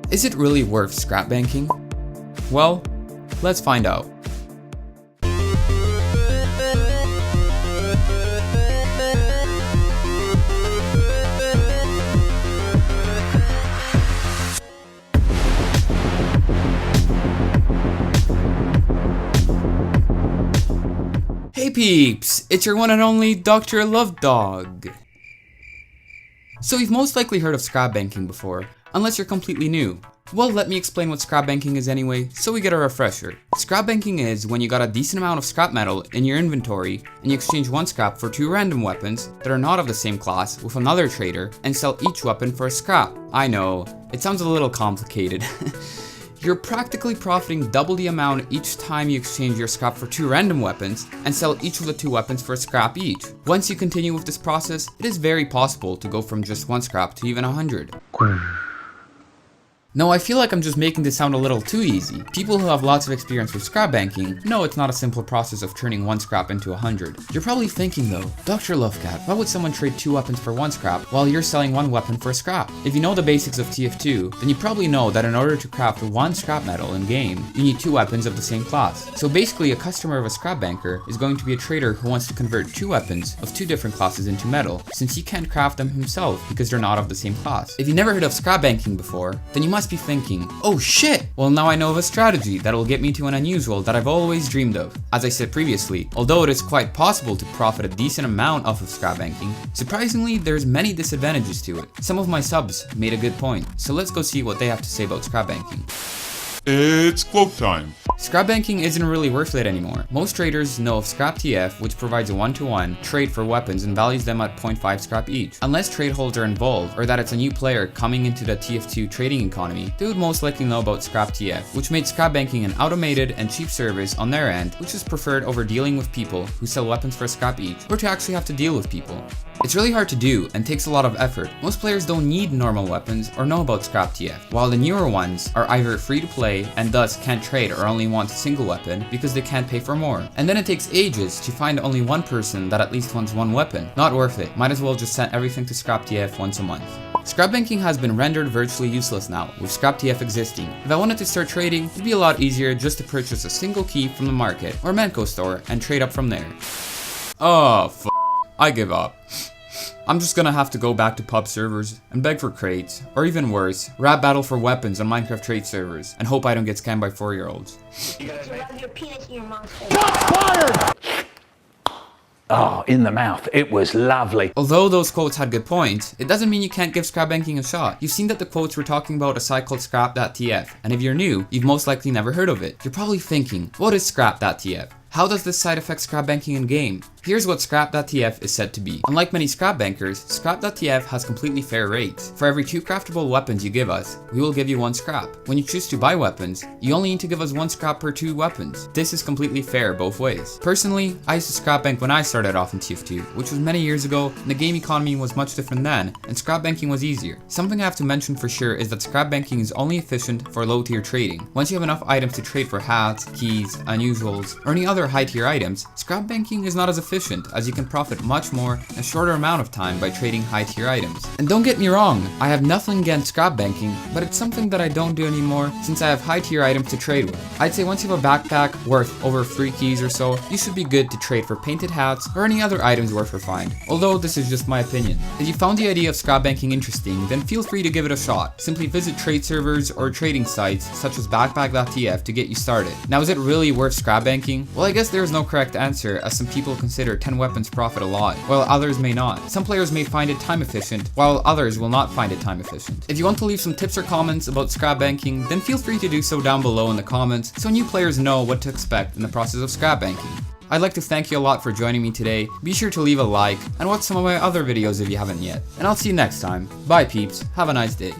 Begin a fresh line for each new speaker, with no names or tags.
Is it really worth scrap banking? Well, let's find out. Hey peeps, it's your one and only Dr. Love Dog. So you've most likely heard of scrap banking before, unless you're completely new. Well, let me explain what scrap banking is anyway, so we get a refresher. Scrap banking is when you got a decent amount of scrap metal in your inventory, and you exchange one scrap for two random weapons that are not of the same class with another trader, and sell each weapon for a scrap. I know, it sounds a little complicated. You're practically profiting double the amount each time you exchange your scrap for two random weapons and sell each of the two weapons for a scrap each. Once you continue with this process, it is very possible to go from just one scrap to even 100. No, I feel like I'm just making this sound a little too easy. People who have lots of experience with scrap banking know it's not a simple process of turning one scrap into 100. You're probably thinking though, Dr. Lovecat, why would someone trade two weapons for one scrap while you're selling one weapon for a scrap? If you know the basics of TF2, then you probably know that in order to craft one scrap metal in game, you need two weapons of the same class. So basically a customer of a scrap banker is going to be a trader who wants to convert two weapons of two different classes into metal, since he can't craft them himself because they're not of the same class. If you never heard of scrap banking before, then you must be thinking, oh shit! Well, now I know of a strategy that will get me to an unusual that I've always dreamed of. As I said previously, although it is quite possible to profit a decent amount off of scrap banking, surprisingly there's many disadvantages to it. Some of my subs made a good point, so let's go see what they have to say about scrap banking.
It's quote time.
Scrap banking isn't really worth it anymore. Most traders know of Scrap.tf, which provides a one-to-one trade for weapons and values them at 0.5 scrap each. Unless trade holds are involved, or that it's a new player coming into the TF2 trading economy, they would most likely know about Scrap.tf, which made scrap banking an automated and cheap service on their end, which is preferred over dealing with people who sell weapons for a scrap each, or to actually have to deal with people. It's really hard to do and takes a lot of effort. Most players don't need normal weapons or know about Scrap.tf, while the newer ones are either free to play and thus can't trade or only want a single weapon because they can't pay for more. And then it takes ages to find only one person that at least wants one weapon. Not worth it. Might as well just send everything to Scrap.tf once a month. Scrap banking has been rendered virtually useless now, with Scrap.tf existing. If I wanted to start trading, it'd be a lot easier just to purchase a single key from the market or Menko store and trade up from there. Oh, I give up. I'm just gonna have to go back to pub servers and beg for crates, or even worse, rap battle for weapons on Minecraft trade servers, and hope I don't get scammed by 4-year-olds.
Fired! Oh, in the mouth. It was lovely.
Although those quotes had good points, it doesn't mean you can't give scrap banking a shot. You've seen that the quotes were talking about a site called Scrap.tf, and if you're new, you've most likely never heard of it. You're probably thinking, what is Scrap.tf? How does this site affect scrap banking in game? Here's what Scrap.tf is said to be. Unlike many scrap bankers, Scrap.tf has completely fair rates. For every 2 craftable weapons you give us, we will give you 1 scrap. When you choose to buy weapons, you only need to give us 1 scrap per 2 weapons. This is completely fair both ways. Personally, I used to scrap bank when I started off in TF2, which was many years ago, and the game economy was much different then, and scrap banking was easier. Something I have to mention for sure is that scrap banking is only efficient for low tier trading. Once you have enough items to trade for hats, keys, unusuals, or any other high tier items, scrap banking is not as efficient, as you can profit much more in a shorter amount of time by trading high tier items. And don't get me wrong, I have nothing against scrap banking, but it's something that I don't do anymore since I have high tier items to trade with. I'd say once you have a backpack worth over 3 keys or so, you should be good to trade for painted hats or any other items worth a find, although this is just my opinion. If you found the idea of scrap banking interesting, then feel free to give it a shot. Simply visit trade servers or trading sites such as Backpack.tf to get you started. Now, is it really worth scrap banking? Well, I guess there is no correct answer, as some people consider 10 weapons profit a lot, while others may not. Some players may find it time efficient, while others will not find it time efficient. If you want to leave some tips or comments about scrap banking, then feel free to do so down below in the comments so new players know what to expect in the process of scrap banking. I'd like to thank you a lot for joining me today. Be sure to leave a like and watch some of my other videos if you haven't yet. And I'll see you next time. Bye peeps, have a nice day.